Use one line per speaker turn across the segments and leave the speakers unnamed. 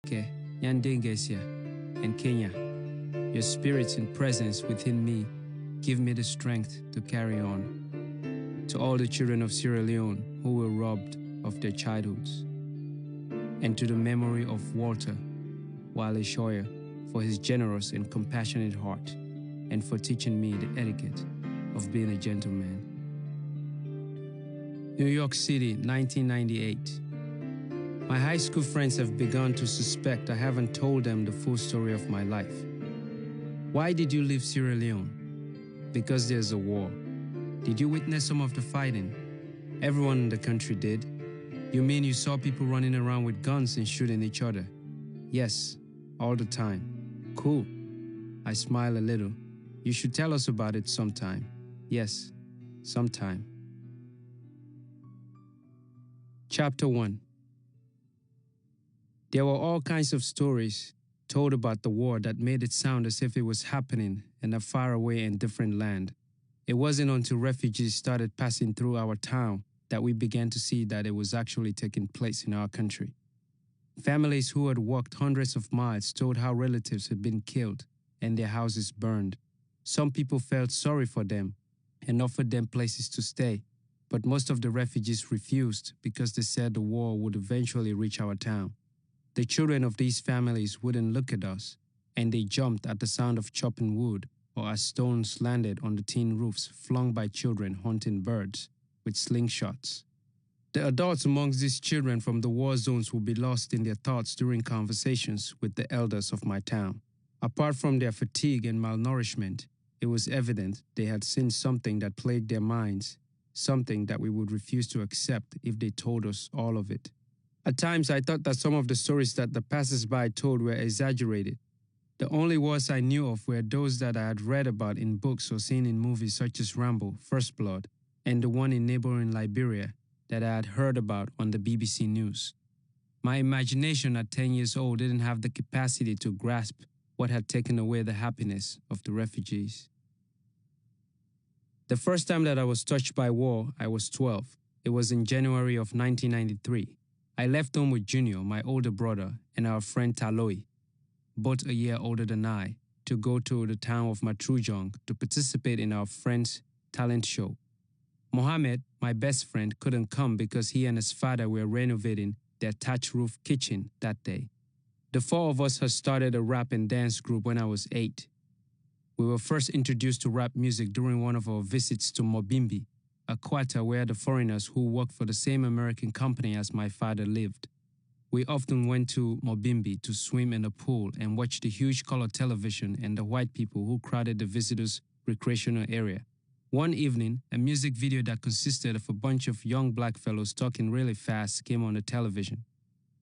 Ke, Nyandengesia, and Kenya. Your spirits and presence within me give me the strength to carry on. To all the children of Sierra Leone who were robbed of their childhoods. And to the memory of Walter Wale Shoyer for his generous and compassionate heart and for teaching me the etiquette of being a gentleman. New York City, 1998. My high school friends have begun to suspect I haven't told them the full story of my life. Why did you leave Sierra Leone? Because there's a war. Did you witness some of the fighting? Everyone in the country did. You mean you saw people running around with guns and shooting each other? Yes, all the time. Cool. I smile a little. You should tell us about it sometime. Yes, sometime. Chapter 1. There were all kinds of stories told about the war that made it sound as if it was happening in a faraway and different land. It wasn't until refugees started passing through our town that we began to see that it was actually taking place in our country. Families who had walked hundreds of miles told how relatives had been killed and their houses burned. Some people felt sorry for them and offered them places to stay, but most of the refugees refused because they said the war would eventually reach our town. The children of these families wouldn't look at us, and they jumped at the sound of chopping wood or as stones landed on the tin roofs flung by children hunting birds with slingshots. The adults amongst these children from the war zones would be lost in their thoughts during conversations with the elders of my town. Apart from their fatigue and malnourishment, it was evident they had seen something that plagued their minds, something that we would refuse to accept if they told us all of it. At times, I thought that some of the stories that the passers-by told were exaggerated. The only wars I knew of were those that I had read about in books or seen in movies such as Rambo, First Blood, and the one in neighboring Liberia that I had heard about on the BBC News. My imagination at 10 years old didn't have the capacity to grasp what had taken away the happiness of the refugees. The first time that I was touched by war, I was 12. It was in January of 1993. I left home with Junior, my older brother, and our friend Taloi, both a year older than I, to go to the town of Matrujong to participate in our friend's talent show. Mohammed, my best friend, couldn't come because he and his father were renovating their thatch roof kitchen that day. The four of us had started a rap and dance group when I was 8. We were first introduced to rap music during one of our visits to Mobimbi, a quarter where the foreigners who worked for the same American company as my father lived. We often went to Mobimbi to swim in the pool and watch the huge color television and the white people who crowded the visitors' recreational area. One evening, a music video that consisted of a bunch of young black fellows talking really fast came on the television.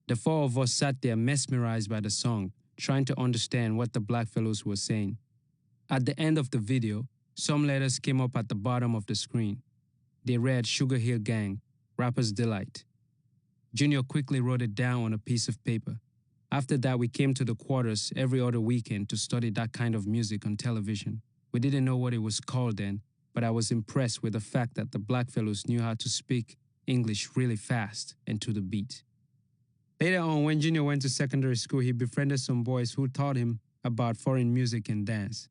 The four of us sat there mesmerized by the song, trying to understand what the black fellows were saying. At the end of the video, some letters came up at the bottom of the screen. They read Sugar Hill Gang, Rapper's Delight. Junior quickly wrote it down on a piece of paper. After that, we came to the quarters every other weekend to study that kind of music on television. We didn't know what it was called then, but I was impressed with the fact that the black fellows knew how to speak English really fast and to the beat. Later on, when Junior went to secondary school, he befriended some boys who taught him about foreign music and dance.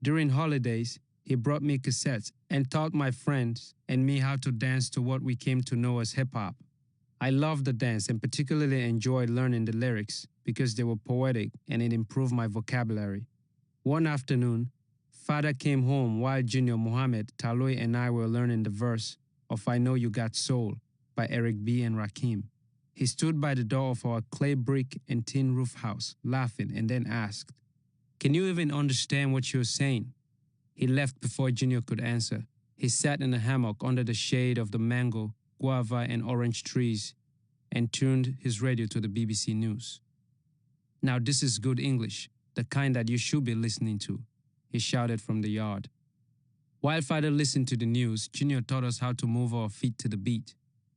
During holidays, he brought me cassettes and taught my friends and me how to dance to what we came to know as hip-hop. I loved the dance and particularly enjoyed learning the lyrics because they were poetic and it improved my vocabulary. One afternoon, Father came home while Junior, Mohammed, Taloi, and I were learning the verse of I Know You Got Soul by Eric B. and Rakim. He stood by the door of our clay brick and tin roof house, laughing, and then asked, "Can you even understand what you're saying?" He left before Junior could answer. He sat in a hammock under the shade of the mango, guava, and orange trees and tuned his radio to the BBC News. "Now this is good English, the kind that you should be listening to," he shouted from the yard. While Father listened to the news, Junior taught us how to move our feet to the beat.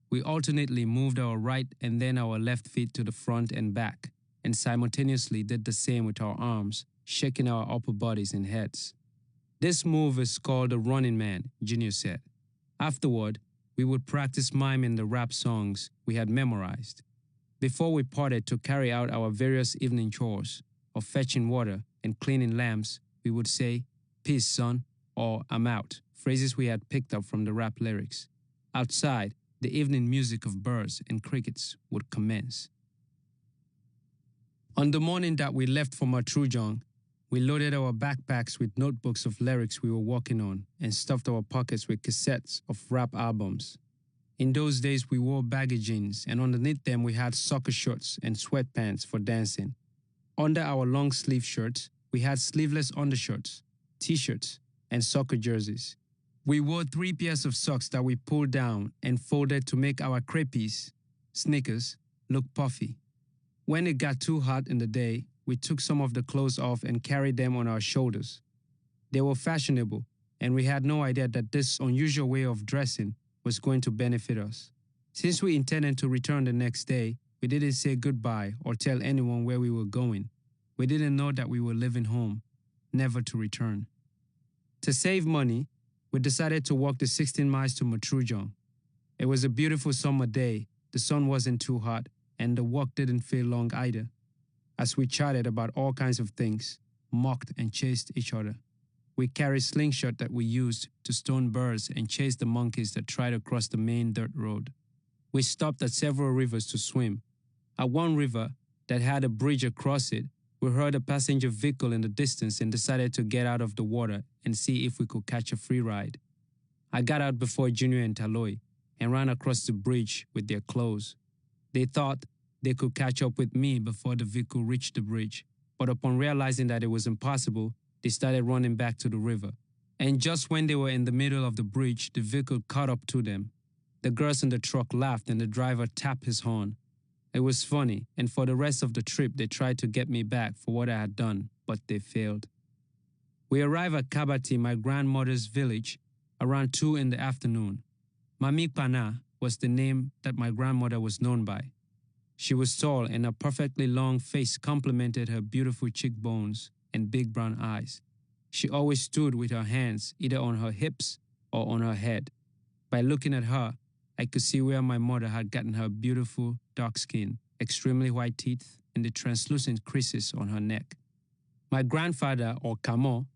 We alternately moved our right and then our left feet to the front and back, and simultaneously did the same with our arms, shaking our upper bodies and heads. "This move is called the running man," Junior said. Afterward, we would practice miming the rap songs we had memorized. Before we parted to carry out our various evening chores of fetching water and cleaning lamps, we would say, "Peace, son," or "I'm out," phrases we had picked up from the rap lyrics. Outside, the evening music of birds and crickets would commence. On the morning that we left for Matrujong, we loaded our backpacks with notebooks of lyrics we were working on and stuffed our pockets with cassettes of rap albums. In those days, we wore baggy jeans, and underneath them we had soccer shorts and sweatpants for dancing. Under our long sleeve shirts, we had sleeveless undershirts, t-shirts, and soccer jerseys. We wore 3 pairs of socks that we pulled down and folded to make our crepes, sneakers, look puffy. When it got too hot in the day, we took some of the clothes off and carried them on our shoulders. They were fashionable, and we had no idea that this unusual way of dressing was going to benefit us. Since we intended to return the next day, we didn't say goodbye or tell anyone where we were going. We didn't know that we were leaving home, never to return. To save money, we decided to walk the 16 miles to Matrujong. It was a beautiful summer day, the sun wasn't too hot, and the walk didn't feel long either. As we chatted about all kinds of things, mocked and chased each other. We carried slingshot that we used to stone birds and chase the monkeys that tried to cross the main dirt road. We stopped at several rivers to swim. At one river that had a bridge across it, we heard a passenger vehicle in the distance and decided to get out of the water and see if we could catch a free ride. I got out before Junior and Taloi and ran across the bridge with their clothes. They thought they could catch up with me before the vehicle reached the bridge, but upon realizing that it was impossible, they started running back to the river. And just when they were in the middle of the bridge, the vehicle caught up to them. The girls in the truck laughed and the driver tapped his horn. It was funny, and for the rest of the trip they tried to get me back for what I had done, but they failed. We arrived at Kabati, my grandmother's village, around 2 in the afternoon. Mami Pana was the name that my grandmother was known by. She was tall, and a perfectly long face complemented her beautiful cheekbones and big brown eyes. She always stood with her hands either on her hips or on her head. By looking at her, I could see where my mother had gotten her beautiful dark skin, extremely white teeth, and the translucent creases on her neck. My grandfather, or Kamo,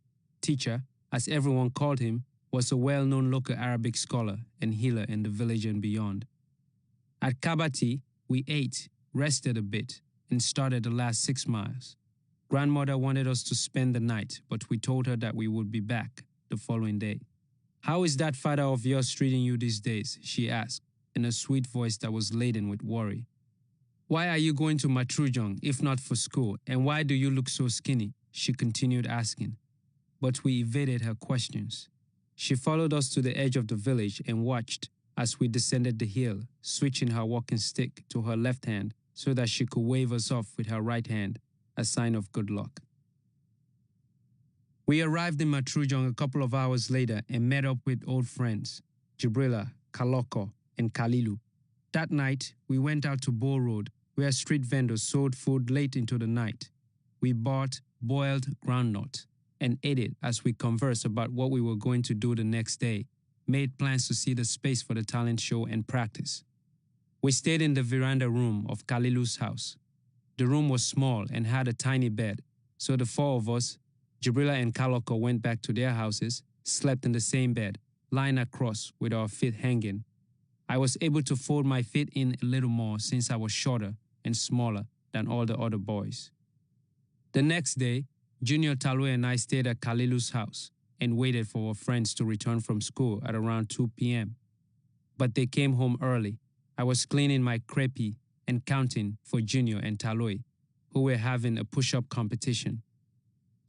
teacher, as everyone called him, was a well-known local Arabic scholar and healer in the village and beyond. At Kabati, we ate, rested a bit, and started the last 6 miles. Grandmother wanted us to spend the night, but we told her that we would be back the following day. "How is that father of yours treating you these days?" she asked, in a sweet voice that was laden with worry. "Why are you going to Matrujong if not for school, and why do you look so skinny?" she continued asking. But we evaded her questions. She followed us to the edge of the village and watched as we descended the hill, switching her walking stick to her left hand so that she could wave us off with her right hand, a sign of good luck. We arrived in Matrujong a couple of hours later and met up with old friends, Jibrila, Kaloko, and Kalilu. That night, we went out to Bo Road, where street vendors sold food late into the night. We bought boiled groundnut and ate it as we conversed about what we were going to do the next day, made plans to see the space for the talent show and practice. We stayed in the veranda room of Kalilu's house. The room was small and had a tiny bed, so the 4 of us, Jibrila and Kaloko, went back to their houses, slept in the same bed, lying across with our feet hanging. I was able to fold my feet in a little more since I was shorter and smaller than all the other boys. The next day, Junior, Talwe, and I stayed at Kalilu's house and waited for our friends to return from school at around 2 p.m. But they came home early. I was cleaning my crepe and counting for Junior and Talwe, who were having a push-up competition.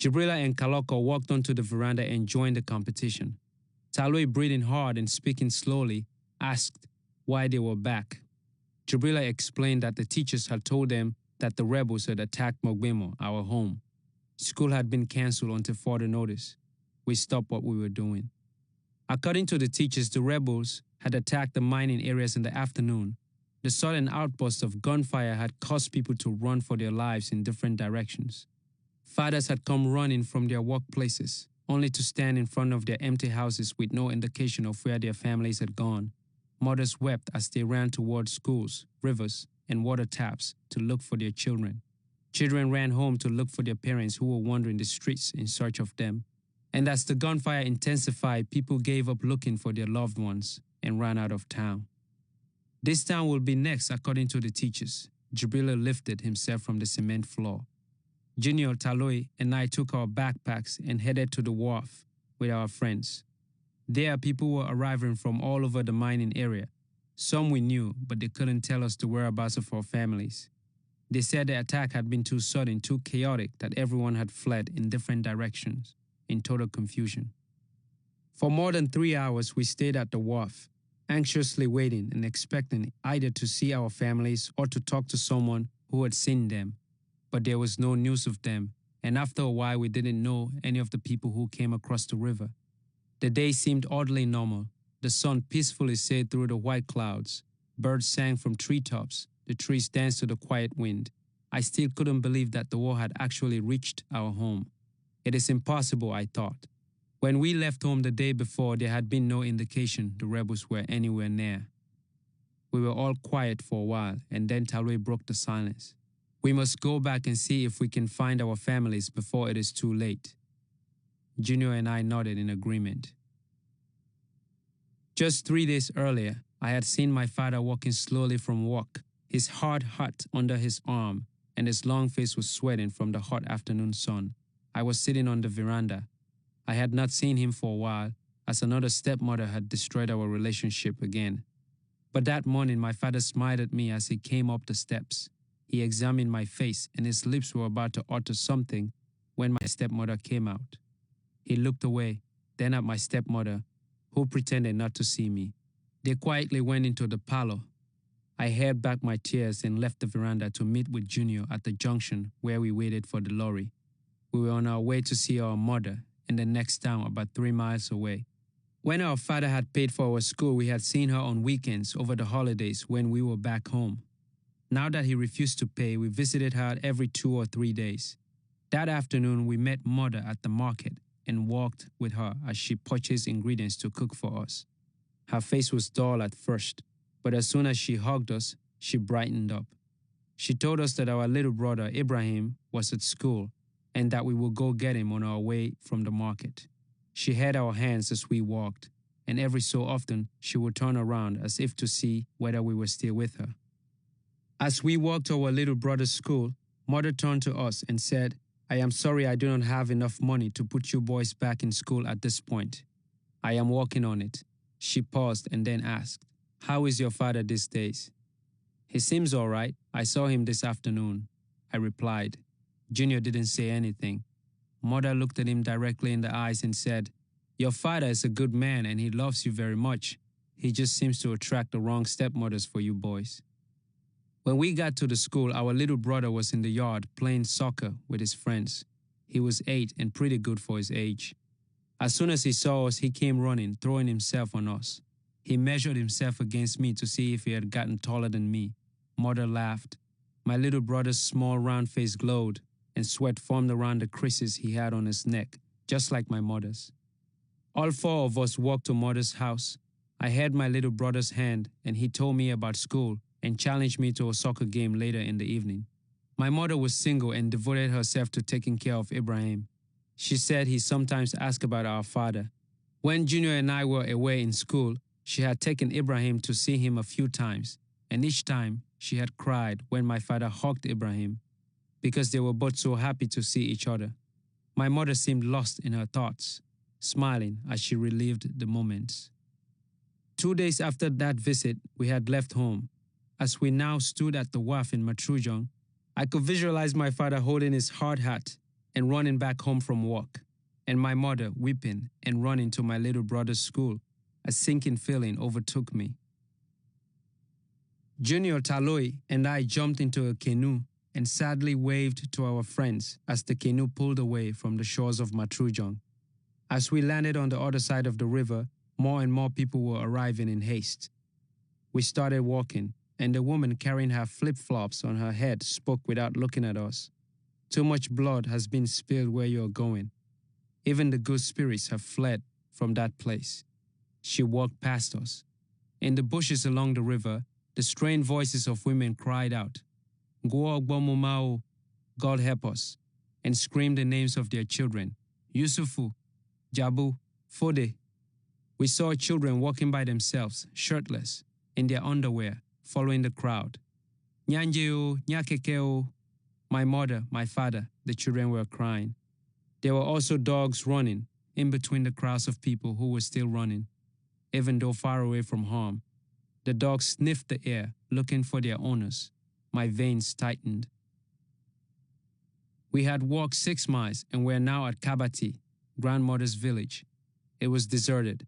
Jibrila and Kaloko walked onto the veranda and joined the competition. Talwe, breathing hard and speaking slowly, asked why they were back. Jibrila explained that the teachers had told them that the rebels had attacked Mogbemo, our home. School had been cancelled until further notice. We stopped what we were doing. According to the teachers, the rebels had attacked the mining areas in the afternoon. The sudden outburst of gunfire had caused people to run for their lives in different directions. Fathers had come running from their workplaces, only to stand in front of their empty houses with no indication of where their families had gone. Mothers wept as they ran towards schools, rivers, and water taps to look for their children. Children ran home to look for their parents who were wandering the streets in search of them. And as the gunfire intensified, people gave up looking for their loved ones and ran out of town. This town will be next, according to the teachers. Jibrila lifted himself from the cement floor. Junior, Taloi, and I took our backpacks and headed to the wharf with our friends. There, people were arriving from all over the mining area. Some we knew, but they couldn't tell us the whereabouts of our families. They said the attack had been too sudden, too chaotic, that everyone had fled in different directions, in total confusion. For more than 3 hours, we stayed at the wharf, anxiously waiting and expecting either to see our families or to talk to someone who had seen them. But there was no news of them, and after a while we didn't know any of the people who came across the river. The day seemed oddly normal. The sun peacefully sailed through the white clouds. Birds sang from treetops. The trees danced to the quiet wind. I still couldn't believe that the war had actually reached our home. It is impossible, I thought. When we left home the day before, there had been no indication the rebels were anywhere near. We were all quiet for a while, and then Taloi broke the silence. We must go back and see if we can find our families before it is too late. Junior and I nodded in agreement. Just 3 days earlier, I had seen my father walking slowly from work, his hard hat under his arm, and his long face was sweating from the hot afternoon sun. I was sitting on the veranda. I had not seen him for a while, as another stepmother had destroyed our relationship again. But that morning, my father smiled at me as he came up the steps. He examined my face, and his lips were about to utter something when my stepmother came out. He looked away, then at my stepmother, who pretended not to see me. They quietly went into the parlor. I held back my tears and left the veranda to meet with Junior at the junction where we waited for the lorry. We were on our way to see our mother in the next town about 3 miles away. When our father had paid for our school, we had seen her on weekends over the holidays when we were back home. Now that he refused to pay, we visited her every 2 or 3 days. That afternoon, we met Mother at the market and walked with her as she purchased ingredients to cook for us. Her face was dull at first, but as soon as she hugged us, she brightened up. She told us that our little brother, Ibrahim, was at school and that we would go get him on our way from the market. She held our hands as we walked, and every so often she would turn around as if to see whether we were still with her. As we walked to our little brother's school, Mother turned to us and said, "I am sorry I do not have enough money to put you boys back in school at this point. I am working on it." She paused and then asked, "How is your father these days?" "He seems all right. I saw him this afternoon," I replied. Junior didn't say anything. Mother looked at him directly in the eyes and said, "Your father is a good man and he loves you very much. He just seems to attract the wrong stepmothers for you boys." When we got to the school, our little brother was in the yard playing soccer with his friends. He was 8 and pretty good for his age. As soon as he saw us, he came running, throwing himself on us. He measured himself against me to see if he had gotten taller than me. Mother laughed. My little brother's small round face glowed, and sweat formed around the creases he had on his neck, just like my mother's. All 4 of us walked to Mother's house. I held my little brother's hand, and he told me about school and challenged me to a soccer game later in the evening. My mother was single and devoted herself to taking care of Ibrahim. She said he sometimes asked about our father. When Junior and I were away in school, she had taken Ibrahim to see him a few times, and each time she had cried when my father hugged Ibrahim, because they were both so happy to see each other. My mother seemed lost in her thoughts, smiling as she relived the moments. 2 days after that visit, we had left home. As we now stood at the wharf in Matrujong, I could visualize my father holding his hard hat and running back home from work, and my mother weeping and running to my little brother's school. A sinking feeling overtook me. Junior, Taloi, and I jumped into a canoe and sadly waved to our friends as the canoe pulled away from the shores of Matrujong. As we landed on the other side of the river, more and more people were arriving in haste. We started walking, and the woman carrying her flip-flops on her head spoke without looking at us. "Too much blood has been spilled where you are going. Even the good spirits have fled from that place." She walked past us. In the bushes along the river, The strained voices of women cried out, Ngo Ogbomumao, God help us, and screamed the names of their children, Yusufu, Jabu, Fode. We saw children walking by themselves, shirtless, in their underwear, following the crowd. Nyanjeo, Nyakekeo, my mother, my father, the children were crying. There were also dogs running in between the crowds of people who were still running, even though far away from harm. The dogs sniffed the air, looking for their owners. My veins tightened. We had walked 6 miles and were now at Kabati, grandmother's village. It was deserted.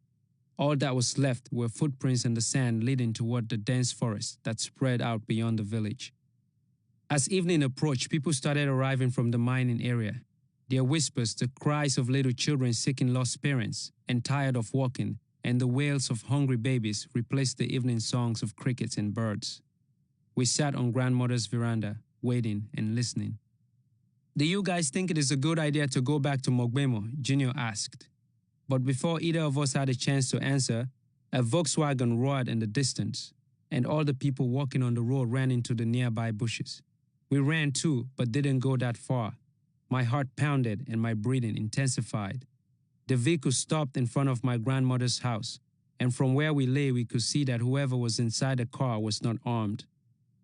All that was left were footprints in the sand leading toward the dense forest that spread out beyond the village. As evening approached, people started arriving from the mining area. Their whispers, the cries of little children seeking lost parents and tired of walking, and the wails of hungry babies replaced the evening songs of crickets and birds. We sat on grandmother's veranda, waiting and listening. Do you guys think it is a good idea to go back to Mogbemo? Junior asked. But before either of us had a chance to answer, a Volkswagen roared in the distance, and all the people walking on the road ran into the nearby bushes. We ran too, but didn't go that far. My heart pounded and my breathing intensified. The vehicle stopped in front of my grandmother's house, and from where we lay we could see that whoever was inside the car was not armed.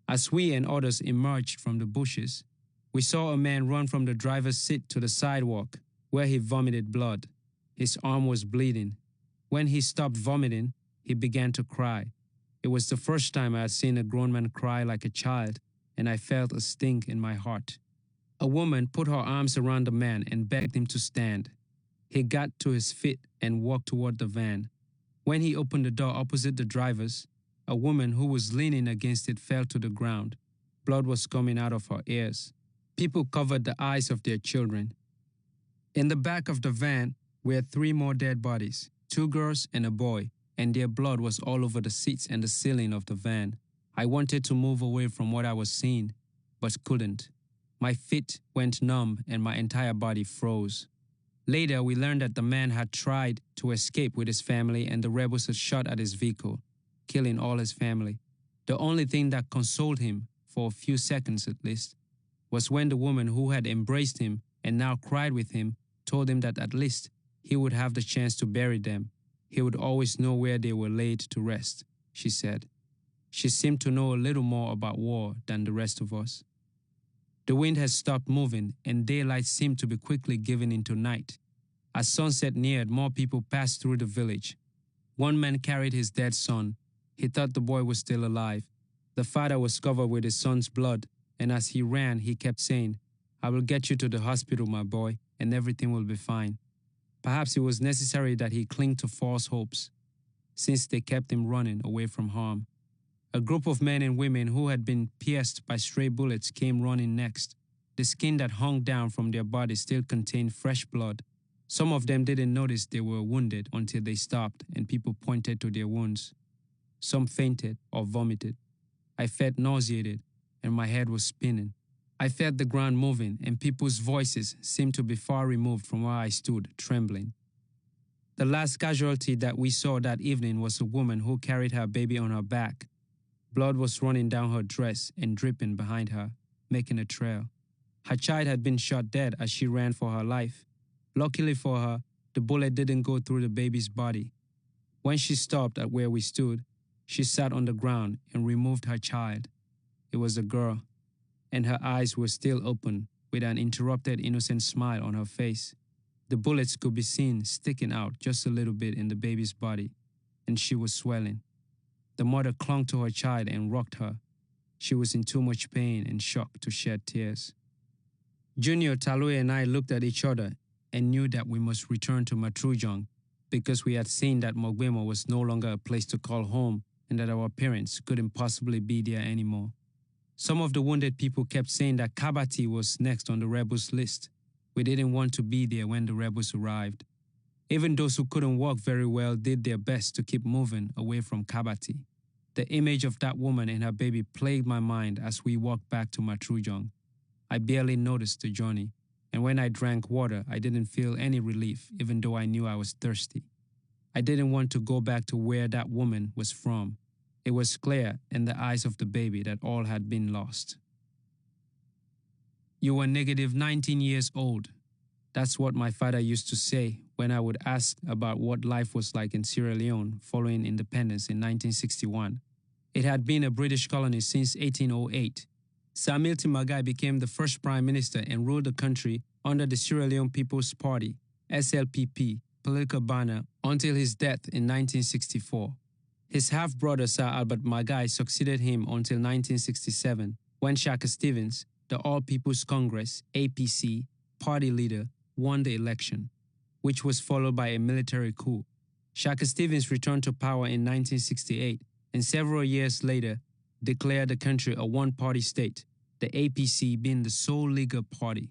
As we and others emerged from the bushes, we saw a man run from the driver's seat to the sidewalk, where he vomited blood. His arm was bleeding. When he stopped vomiting, he began to cry. It was the first time I had seen a grown man cry like a child, and I felt a sting in my heart. A woman put her arms around the man and begged him to stand. He got to his feet and walked toward the van. When he opened the door opposite the driver's, a woman who was leaning against it fell to the ground. Blood was coming out of her ears. People covered the eyes of their children. In the back of the van were 3 more dead bodies, 2 girls and a boy, and their blood was all over the seats and the ceiling of the van. I wanted to move away from what I was seeing, but couldn't. My feet went numb and my entire body froze. Later, we learned that the man had tried to escape with his family and the rebels had shot at his vehicle, killing all his family. The only thing that consoled him, for a few seconds at least, was when the woman who had embraced him and now cried with him told him that at least he would have the chance to bury them. He would always know where they were laid to rest, she said. She seemed to know a little more about war than the rest of us. The wind had stopped moving and daylight seemed to be quickly giving into night. As sunset neared, more people passed through the village. One man carried his dead son. He thought the boy was still alive. The father was covered with his son's blood, and as he ran, he kept saying, "I will get you to the hospital, my boy, and everything will be fine." Perhaps it was necessary that he cling to false hopes, since they kept him running away from harm. A group of men and women who had been pierced by stray bullets came running next. The skin that hung down from their bodies still contained fresh blood. Some of them didn't notice they were wounded until they stopped and people pointed to their wounds. Some fainted or vomited. I felt nauseated and my head was spinning. I felt the ground moving and people's voices seemed to be far removed from where I stood, trembling. The last casualty that we saw that evening was a woman who carried her baby on her back. Blood was running down her dress and dripping behind her, making a trail. Her child had been shot dead as she ran for her life. Luckily for her, the bullet didn't go through the baby's body. When she stopped at where we stood, she sat on the ground and removed her child. It was a girl, and her eyes were still open with an interrupted innocent smile on her face. The bullets could be seen sticking out just a little bit in the baby's body, and she was swelling. The mother clung to her child and rocked her. She was in too much pain and shock to shed tears. Junior, Talue, and I looked at each other and knew that we must return to Matrujong because we had seen that Mogbemo was no longer a place to call home and that our parents couldn't possibly be there anymore. Some of the wounded people kept saying that Kabati was next on the rebels' list. We didn't want to be there when the rebels arrived. Even those who couldn't walk very well did their best to keep moving away from Kabati. The image of that woman and her baby plagued my mind as we walked back to Matrujong. I barely noticed the journey, and when I drank water, I didn't feel any relief, even though I knew I was thirsty. I didn't want to go back to where that woman was from. It was clear in the eyes of the baby that all had been lost. You were negative 19 years old. That's what my father used to say when I would ask about what life was like in Sierra Leone following independence in 1961. It had been a British colony since 1808. Sir Milton Magai became the first prime minister and ruled the country under the Sierra Leone People's Party, SLPP, political banner until his death in 1964. His half-brother Sir Albert Magai succeeded him until 1967, when Shaka Stevens, the All People's Congress, APC, party leader, won the election, which was followed by a military coup. Shaka Stevens returned to power in 1968 and several years later declared the country a one-party state, the APC being the sole legal party.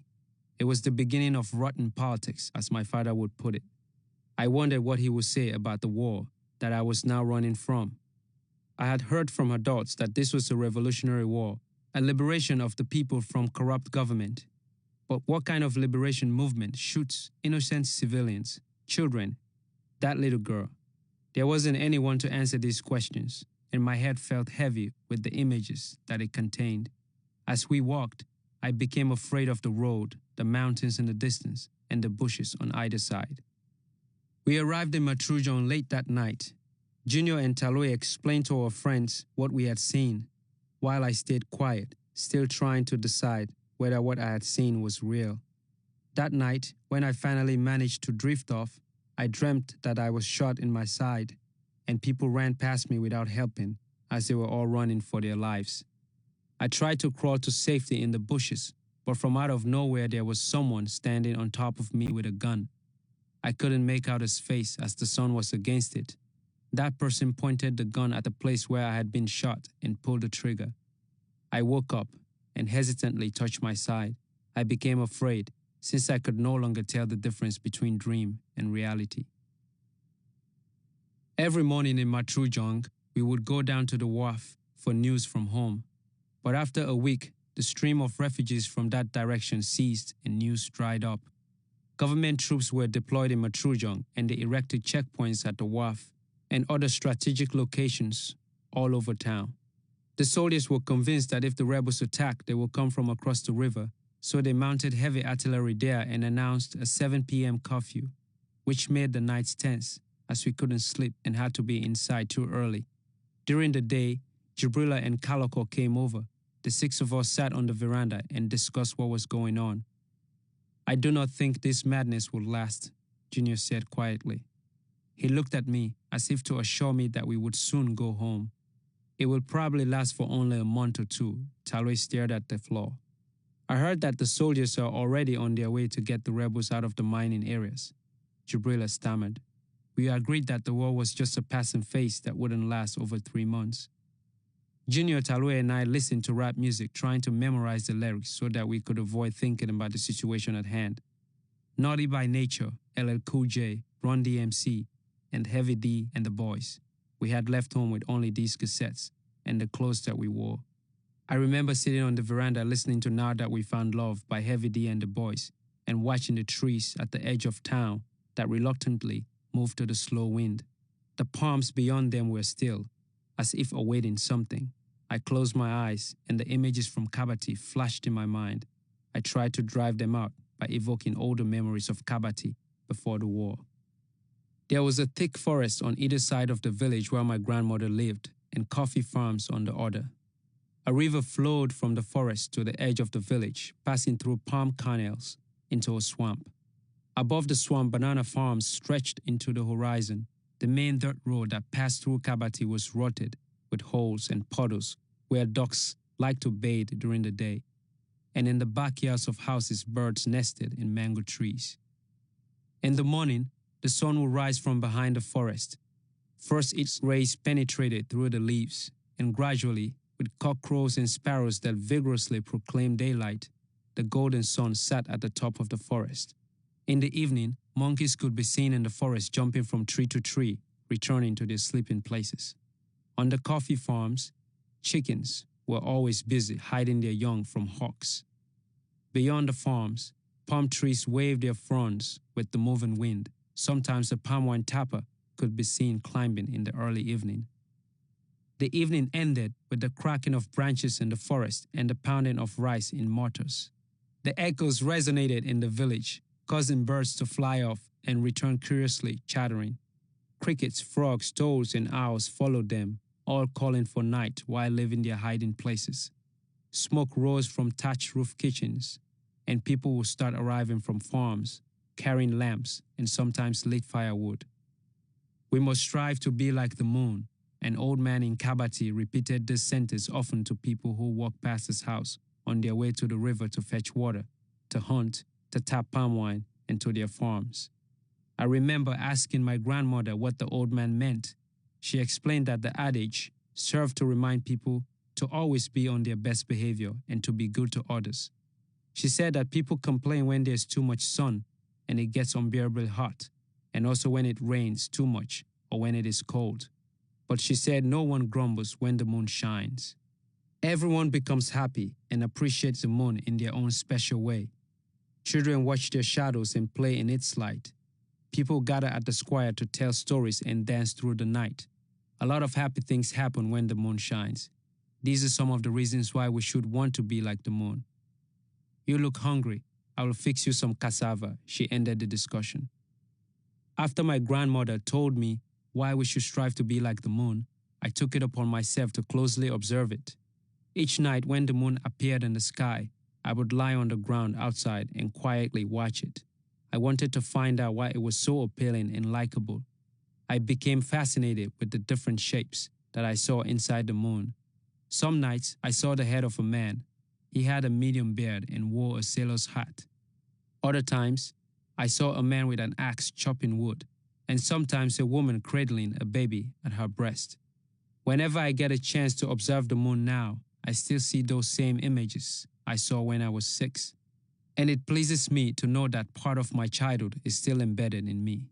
It was the beginning of rotten politics, as my father would put it. I wondered what he would say about the war that I was now running from. I had heard from adults that this was a revolutionary war, a liberation of the people from corrupt government. But what kind of liberation movement shoots innocent civilians, children, that little girl? There wasn't anyone to answer these questions, and my head felt heavy with the images that it contained. As we walked, I became afraid of the road, the mountains in the distance, and the bushes on either side. We arrived in Matrujon late that night. Junior and Taloe explained to our friends what we had seen, while I stayed quiet, still trying to decide whether what I had seen was real. That night, when I finally managed to drift off, I dreamt that I was shot in my side, and people ran past me without helping, as they were all running for their lives. I tried to crawl to safety in the bushes, but from out of nowhere there was someone standing on top of me with a gun. I couldn't make out his face as the sun was against it. That person pointed the gun at the place where I had been shot and pulled the trigger. I woke up and hesitantly touched my side. I became afraid, since I could no longer tell the difference between dream and reality. Every morning in Matrujong, we would go down to the wharf for news from home. But after a week, the stream of refugees from that direction ceased and news dried up. Government troops were deployed in Matrujong, and they erected checkpoints at the wharf and other strategic locations all over town. The soldiers were convinced that if the rebels attacked, they would come from across the river, so they mounted heavy artillery there and announced a 7 p.m. curfew, which made the nights tense, as we couldn't sleep and had to be inside too early. During the day, Jibrila and Kaloko came over. The six of us sat on the veranda and discussed what was going on. I do not think this madness will last, Junior said quietly. He looked at me as if to assure me that we would soon go home. It will probably last for only a month or two. Taloe stared at the floor. I heard that the soldiers are already on their way to get the rebels out of the mining areas. Jibrila stammered. We agreed that the war was just a passing phase that wouldn't last over 3 months. Junior, Taloe, and I listened to rap music, trying to memorize the lyrics so that we could avoid thinking about the situation at hand. Naughty by Nature, LL Cool J, Run DMC, and Heavy D and the Boys. We had left home with only these cassettes and the clothes that we wore. I remember sitting on the veranda listening to Now That We Found Love by Heavy D and the Boys and watching the trees at the edge of town that reluctantly moved to the slow wind. The palms beyond them were still, as if awaiting something. I closed my eyes and the images from Kabati flashed in my mind. I tried to drive them out by evoking older memories of Kabati before the war. There was a thick forest on either side of the village where my grandmother lived, and coffee farms on the other. A river flowed from the forest to the edge of the village, passing through palm kernels into a swamp. Above the swamp, banana farms stretched into the horizon. The main dirt road that passed through Kabati was rutted with holes and puddles where ducks liked to bathe during the day. And in the backyards of houses, birds nested in mango trees. In the morning, the sun would rise from behind the forest. First, its rays penetrated through the leaves, and gradually, with cockcrows and sparrows that vigorously proclaimed daylight, the golden sun sat at the top of the forest. In the evening, monkeys could be seen in the forest jumping from tree to tree, returning to their sleeping places. On the coffee farms, chickens were always busy hiding their young from hawks. Beyond the farms, palm trees waved their fronds with the moving wind. Sometimes a palm wine tapper could be seen climbing in the early evening. The evening ended with the cracking of branches in the forest and the pounding of rice in mortars. The echoes resonated in the village, causing birds to fly off and return curiously, chattering. Crickets, frogs, toads, and owls followed them, all calling for night while leaving their hiding places. Smoke rose from thatched roof kitchens, and people would start arriving from farms, carrying lamps and sometimes lit firewood. We must strive to be like the moon. An old man in Kabati repeated this sentence often to people who walked past his house on their way to the river to fetch water, to hunt, to tap palm wine, and to their farms. I remember asking my grandmother what the old man meant. She explained that the adage served to remind people to always be on their best behavior and to be good to others. She said that people complain when there's too much sun and it gets unbearably hot, and also when it rains too much or when it is cold. But she said no one grumbles when the moon shines. Everyone becomes happy and appreciates the moon in their own special way. Children watch their shadows and play in its light. People gather at the square to tell stories and dance through the night. A lot of happy things happen when the moon shines. These are some of the reasons why we should want to be like the moon. You look hungry. I will fix you some cassava, she ended the discussion. After my grandmother told me why we should strive to be like the moon, I took it upon myself to closely observe it. Each night when the moon appeared in the sky, I would lie on the ground outside and quietly watch it. I wanted to find out why it was so appealing and likable. I became fascinated with the different shapes that I saw inside the moon. Some nights I saw the head of a man. He had a medium beard and wore a sailor's hat. Other times, I saw a man with an axe chopping wood, and sometimes a woman cradling a baby at her breast. Whenever I get a chance to observe the moon now, I still see those same images I saw when I was 6. And it pleases me to know that part of my childhood is still embedded in me.